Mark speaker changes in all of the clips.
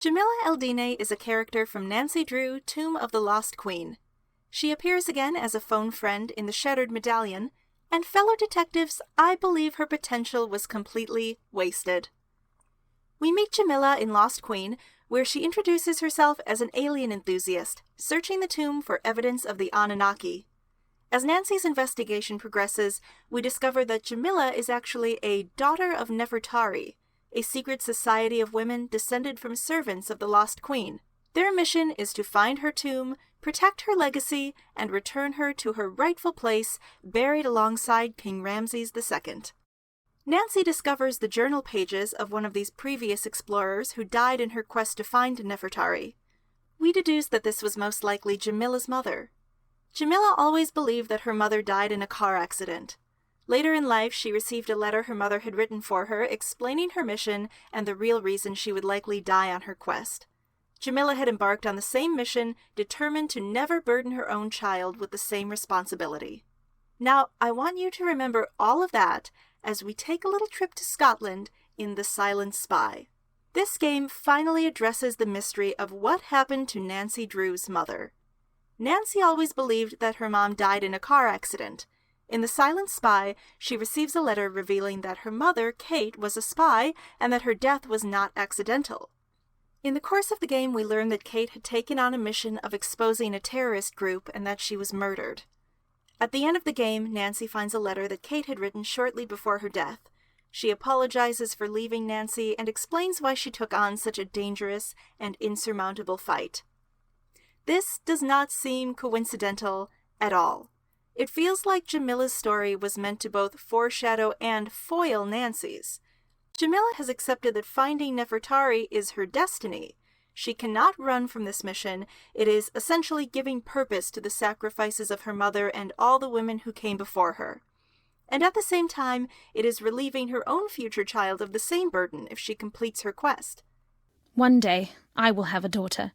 Speaker 1: Jamila Eldine is a character from Nancy Drew, Tomb of the Lost Queen. She appears again as a phone friend in The Shattered Medallion, and fellow detectives, I believe her potential was completely wasted. We meet Jamila in Lost Queen, where she introduces herself as an alien enthusiast, searching the tomb for evidence of the Anunnaki. As Nancy's investigation progresses, we discover that Jamila is actually a daughter of Nefertari, a secret society of women descended from servants of the Lost Queen. Their mission is to find her tomb, protect her legacy, and return her to her rightful place, buried alongside King Ramses II. Nancy discovers the journal pages of one of these previous explorers who died in her quest to find Nefertari. We deduce that this was most likely Jamila's mother. Jamila always believed that her mother died in a car accident. Later in life, she received a letter her mother had written for her explaining her mission and the real reason she would likely die on her quest. Jamila had embarked on the same mission, determined to never burden her own child with the same responsibility. Now, I want you to remember all of that as we take a little trip to Scotland in The Silent Spy. This game finally addresses the mystery of what happened to Nancy Drew's mother. Nancy always believed that her mom died in a car accident. In The Silent Spy, she receives a letter revealing that her mother, Kate, was a spy and that her death was not accidental. In the course of the game, we learn that Kate had taken on a mission of exposing a terrorist group and that she was murdered. At the end of the game, Nancy finds a letter that Kate had written shortly before her death. She apologizes for leaving Nancy and explains why she took on such a dangerous and insurmountable fight. This does not seem coincidental at all. It feels like Jamila's story was meant to both foreshadow and foil Nancy's. Jamila has accepted that finding Nefertari is her destiny. She cannot run from this mission. It is essentially giving purpose to the sacrifices of her mother and all the women who came before her. And at the same time, it is relieving her own future child of the same burden if she completes her quest.
Speaker 2: One day I will have a daughter,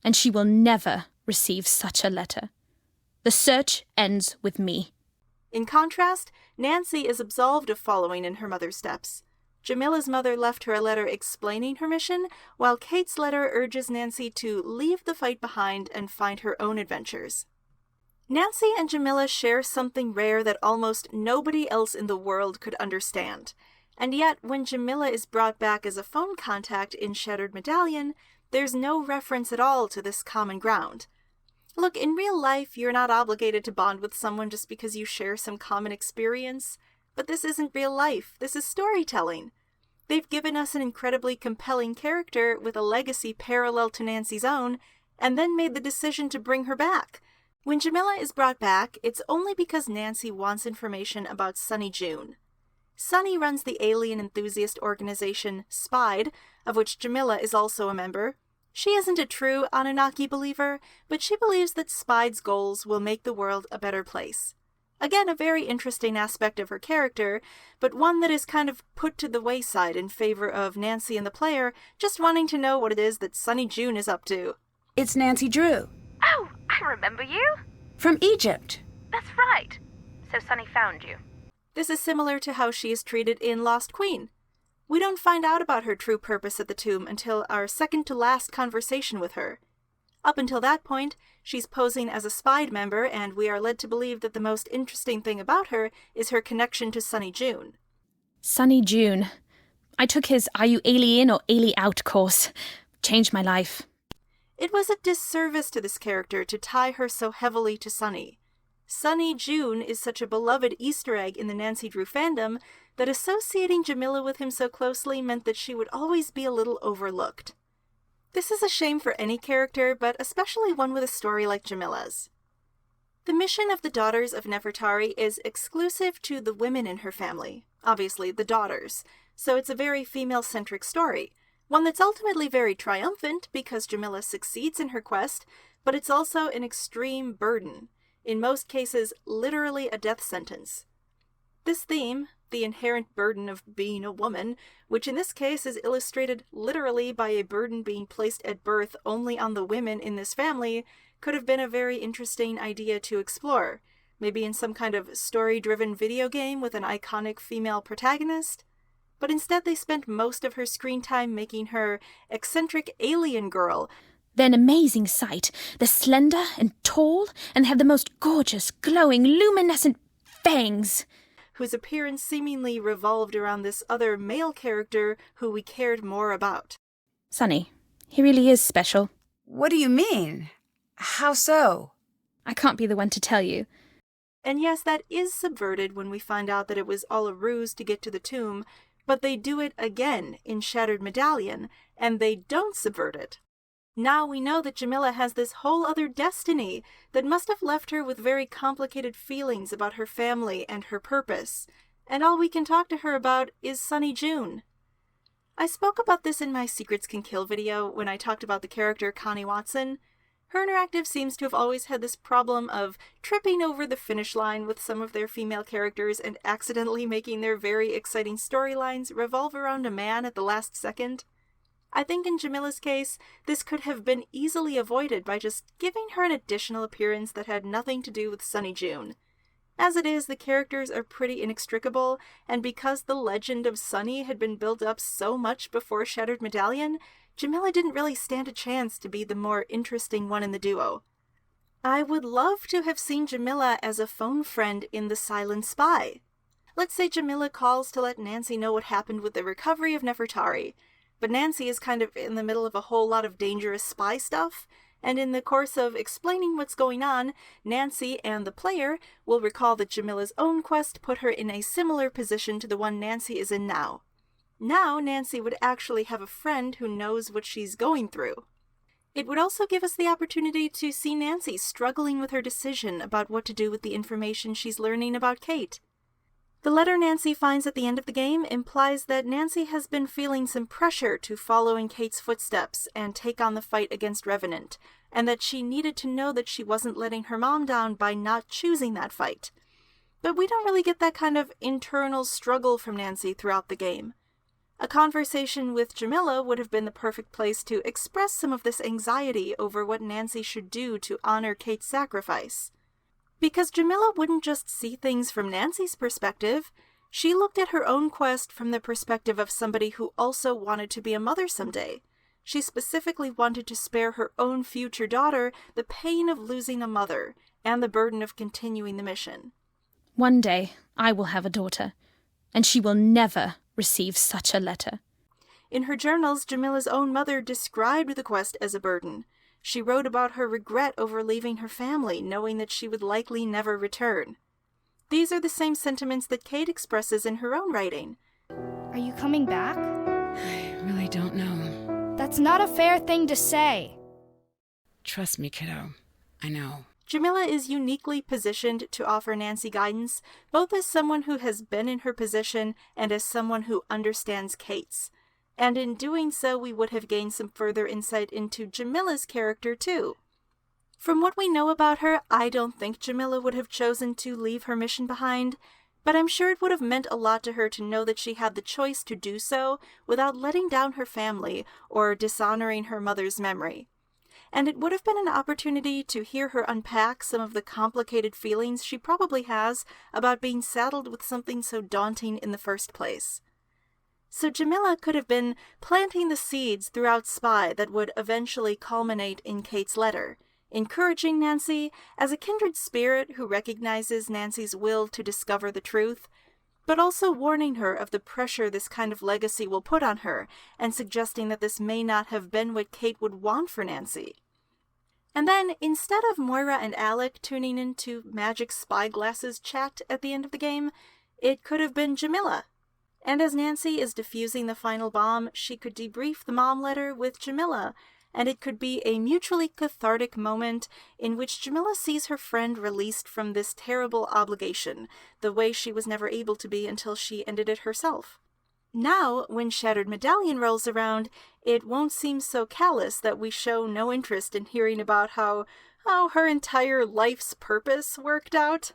Speaker 2: and she will never receive such a letter. The search ends with me.
Speaker 1: In contrast, Nancy is absolved of following in her mother's steps. Jamila's mother left her a letter explaining her mission, while Kate's letter urges Nancy to leave the fight behind and find her own adventures. Nancy and Jamila share something rare that almost nobody else in the world could understand. And yet, when Jamila is brought back as a phone contact in Shattered Medallion, there's no reference at all to this common ground. Look, in real life, you're not obligated to bond with someone just because you share some common experience. But this isn't real life. This is storytelling. They've given us an incredibly compelling character with a legacy parallel to Nancy's own, and then made the decision to bring her back. When Jamila is brought back, it's only because Nancy wants information about Sonny Joon. Sonny runs the alien enthusiast organization SPIDE, of which Jamila is also a member. She isn't a true Anunnaki believer, but she believes that SPIDE's goals will make the world a better place. Again, a very interesting aspect of her character, but one that is kind of put to the wayside in favor of Nancy and the player just wanting to know what it is that Sonny Joon is up to.
Speaker 3: It's Nancy Drew.
Speaker 4: Oh, I remember you.
Speaker 3: From Egypt.
Speaker 4: That's right. So Sonny found you.
Speaker 1: This is similar to how she is treated in Lost Queen. We don't find out about her true purpose at the tomb until our second-to-last conversation with her. Up until that point, she's posing as a SPIDE member, and we are led to believe that the most interesting thing about her is her connection to Sonny Joon.
Speaker 2: Sonny Joon. I took his Are You Alien or Ali Out course. Changed my life.
Speaker 1: It was a disservice to this character to tie her so heavily to Sonny. Sonny Joon is such a beloved Easter egg in the Nancy Drew fandom that associating Jamila with him so closely meant that she would always be a little overlooked. This is a shame for any character, but especially one with a story like Jamila's. The mission of the Daughters of Nefertari is exclusive to the women in her family, obviously the daughters, so it's a very female-centric story, one that's ultimately very triumphant because Jamila succeeds in her quest, but it's also an extreme burden, in most cases literally a death sentence. This theme, the inherent burden of being a woman, which in this case is illustrated literally by a burden being placed at birth only on the women in this family, could have been a very interesting idea to explore, maybe in some kind of story-driven video game with an iconic female protagonist. but instead they spent most of her screen time making her eccentric alien girl.
Speaker 2: They're an amazing sight. They're slender and tall and have the most gorgeous, glowing, luminescent fangs.
Speaker 1: Whose appearance seemingly revolved around this other male character who we cared more about.
Speaker 2: Sonny, he really is special.
Speaker 3: What do you mean? How so?
Speaker 2: I can't be the one to tell you.
Speaker 1: And yes, that is subverted when we find out that it was all a ruse to get to the tomb, but they do it again in Shattered Medallion, and they don't subvert it. Now we know that Jamila has this whole other destiny that must have left her with very complicated feelings about her family and her purpose, and all we can talk to her about is Sonny Joon. I spoke about this in my Secrets Can Kill video when I talked about the character Connie Watson. Her Interactive seems to have always had this problem of tripping over the finish line with some of their female characters and accidentally making their very exciting storylines revolve around a man at the last second. I think in Jamila's case, this could have been easily avoided by just giving her an additional appearance that had nothing to do with Sonny Joon. As it is, the characters are pretty inextricable, and because the legend of Sonny had been built up so much before Shattered Medallion, Jamila didn't really stand a chance to be the more interesting one in the duo. I would love to have seen Jamila as a phone friend in The Silent Spy. Let's say Jamila calls to let Nancy know what happened with the recovery of Nefertari, but Nancy is kind of in the middle of a whole lot of dangerous spy stuff, and in the course of explaining what's going on, Nancy and the player will recall that Jamila's own quest put her in a similar position to the one Nancy is in now. Now Nancy would actually have a friend who knows what she's going through. It would also give us the opportunity to see Nancy struggling with her decision about what to do with the information she's learning about Kate. The letter Nancy finds at the end of the game implies that Nancy has been feeling some pressure to follow in Kate's footsteps and take on the fight against Revenant, and that she needed to know that she wasn't letting her mom down by not choosing that fight. But we don't really get that kind of internal struggle from Nancy throughout the game. A conversation with Jamila would have been the perfect place to express some of this anxiety over what Nancy should do to honor Kate's sacrifice. Because Jamila wouldn't just see things from Nancy's perspective, she looked at her own quest from the perspective of somebody who also wanted to be a mother someday. She specifically wanted to spare her own future daughter the pain of losing a mother and the burden of continuing the mission.
Speaker 2: One day I will have a daughter, and she will never receive such a letter.
Speaker 1: In her journals, Jamila's own mother described the quest as a burden. She wrote about her regret over leaving her family, knowing that she would likely never return. These are the same sentiments that Kate expresses in her own writing.
Speaker 5: Are you coming back?
Speaker 3: I really don't know.
Speaker 5: That's not a fair thing to say.
Speaker 3: Trust me, kiddo. I know.
Speaker 1: Jamila is uniquely positioned to offer Nancy guidance, both as someone who has been in her position and as someone who understands Kate's. And in doing so, we would have gained some further insight into Jamila's character, too. From what we know about her, I don't think Jamila would have chosen to leave her mission behind, but I'm sure it would have meant a lot to her to know that she had the choice to do so without letting down her family or dishonoring her mother's memory. And it would have been an opportunity to hear her unpack some of the complicated feelings she probably has about being saddled with something so daunting in the first place. So Jamila could have been planting the seeds throughout Spy that would eventually culminate in Kate's letter, encouraging Nancy as a kindred spirit who recognizes Nancy's will to discover the truth, but also warning her of the pressure this kind of legacy will put on her, and suggesting that this may not have been what Kate would want for Nancy. And then, instead of Moira and Alec tuning into Magic Spyglass's chat at the end of the game, it could have been Jamila. And as Nancy is defusing the final bomb, she could debrief the mom letter with Jamila, and it could be a mutually cathartic moment in which Jamila sees her friend released from this terrible obligation, the way she was never able to be until she ended it herself. Now, when Shattered Medallion rolls around, it won't seem so callous that we show no interest in hearing about how her entire life's purpose worked out.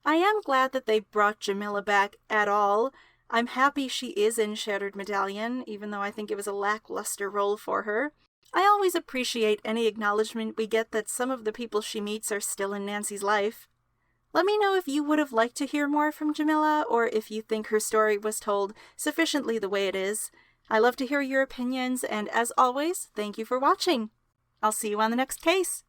Speaker 1: I am glad that they brought Jamila back at all. I'm happy she is in Shattered Medallion, even though I think it was a lackluster role for her. I always appreciate any acknowledgement we get that some of the people she meets are still in Nancy's life. Let me know if you would have liked to hear more from Jamila, or if you think her story was told sufficiently the way it is. I love to hear your opinions, and as always, thank you for watching. I'll see you on the next case.